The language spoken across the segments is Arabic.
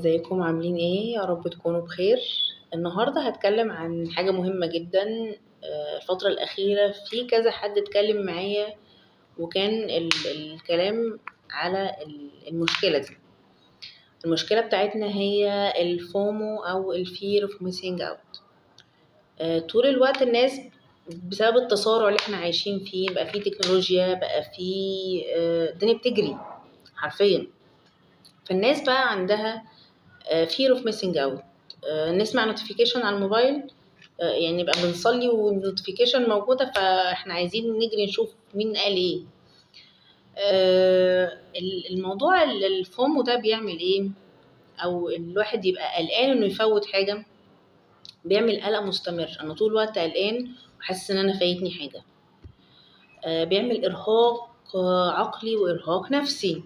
ازيكم عاملين ايه؟ يا رب تكونوا بخير. النهارده هتكلم عن حاجة مهمة جدا. الفترة الأخيرة في كذا حد اتكلم معايا، وكان الكلام على المشكلة دي. المشكلة بتاعتنا هي الفومو أو الفير اوف ميسينج اوت. طول الوقت الناس بسبب التسارع اللي احنا عايشين فيه، بقى فيه تكنولوجيا، بقى فيه الدنيا بتجري حرفيا. فالناس بقى عندها fear of missing out. نسمع notification على الموبايل، يعني بقى بنصلي والنوتيفيكيشن موجودة، فاحنا عايزين نجري نشوف مين قال ايه. الموضوع الفومو ده بيعمل ايه؟ او الواحد يبقى قلقان انه يفوت حاجة، بيعمل قلق مستمر. انا طول الوقت قلقان وحاسس ان انا فايتني حاجة. بيعمل ارهاق عقلي وارهاق نفسي.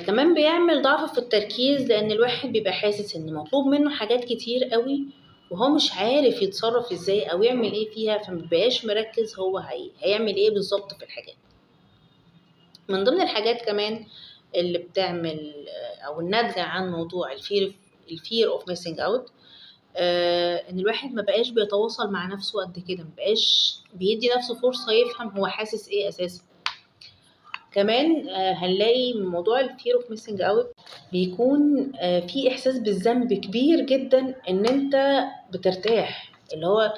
كمان بيعمل ضعف في التركيز، لان الواحد بيبقى حاسس ان مطلوب منه حاجات كتير قوي، وهو مش عارف يتصرف ازاي او يعمل ايه فيها، فمبقاش مركز هو هيعمل ايه بالظبط في الحاجات. من ضمن الحاجات كمان اللي بتعمل او الناتجة عن موضوع الفير اوف ميسنج اوت، ان الواحد مبقاش بيتواصل مع نفسه قد كده، مبقاش بيدي نفسه فرصة يفهم هو حاسس ايه اساسا. كمان هنلاقي موضوع الفير اوف ميسنج اوت بيكون في احساس بالذنب كبير جدا، ان انت بترتاح. اللي هو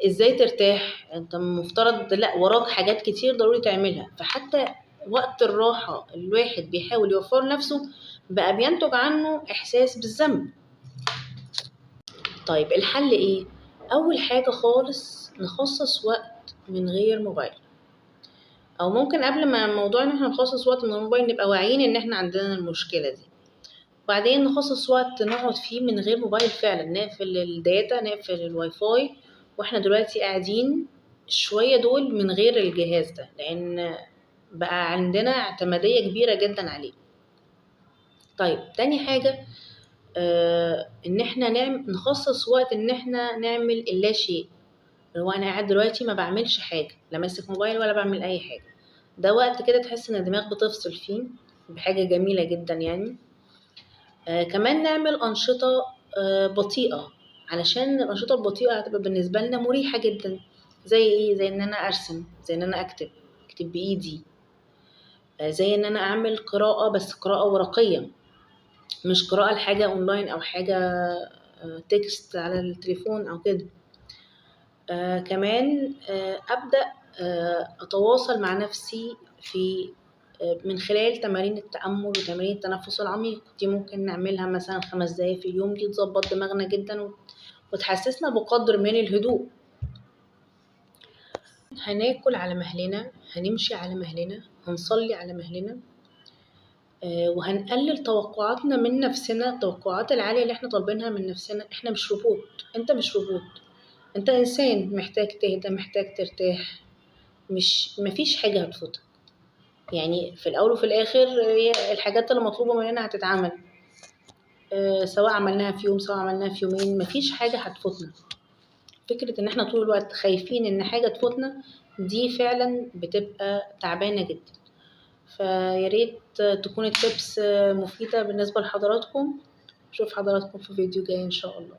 ازاي ترتاح؟ انت مفترض لا، وراك حاجات كتير ضروري تعملها. فحتى وقت الراحة الواحد بيحاول يوفر نفسه، بقى بينتج عنه احساس بالذنب. طيب الحل ايه؟ اول حاجة خالص نخصص وقت من غير موبايل. او ممكن قبل ما موضوع ان احنا نخصص وقت من الموبايل نبقى واعيين ان احنا عندنا المشكلة دي، وبعدين نخصص وقت نقعد فيه من غير موبايل فعلا. نقفل الداتا، نقفل الواي فاي، واحنا دلوقتي قاعدين شوية دول من غير الجهاز ده، لان بقى عندنا اعتمادية كبيرة جدا عليه. طيب تاني حاجة، ان احنا نخصص وقت ان احنا نعمل اللاشيء. اللي هو انا قاعد دلوقتي ما بعملش حاجة، لا ماسك موبايل ولا بعمل اي حاجة. ده وقت كده تحس ان الدماغ بتفصل فيه بحاجة جميلة جدا يعني. كمان نعمل أنشطة بطيئة، علشان الأنشطة البطيئة هتبقى بالنسبة لنا مريحة جدا. زي ايه؟ زي ان انا ارسم، زي ان انا اكتب بايدي، زي ان انا اعمل قراءة، بس قراءة ورقية، مش قراءة لحاجة اونلاين او حاجة تكست على التليفون او كده. كمان ابدأ اتواصل مع نفسي في من خلال تمارين التأمل وتمارين التنفس العميق. دي ممكن نعملها مثلا 5 دقايق في اليوم، دي تظبط دماغنا جدا وتحسسنا بقدر من الهدوء. هناكل على مهلنا، هنمشي على مهلنا، هنصلي على مهلنا، وهنقلل توقعاتنا من نفسنا. التوقعات العالية اللي احنا طالبينها من نفسنا. احنا مش روبوت، انت مش روبوت، انت انسان محتاج تهدى، محتاج ترتاح. مفيش حاجة هتفوتك. يعني في الأول وفي الآخر الحاجات اللي مطلوبة مننا هتتعمل، سواء عملناها في يوم سواء عملناها في يومين، مفيش حاجة هتفوتنا. فكرة ان احنا طول الوقت خايفين ان حاجة تفوتنا، دي فعلا بتبقى تعبانة جدا. فياريت تكون التبس مفيدة بالنسبة لحضراتكم. اشوف حضراتكم في فيديو جاي ان شاء الله.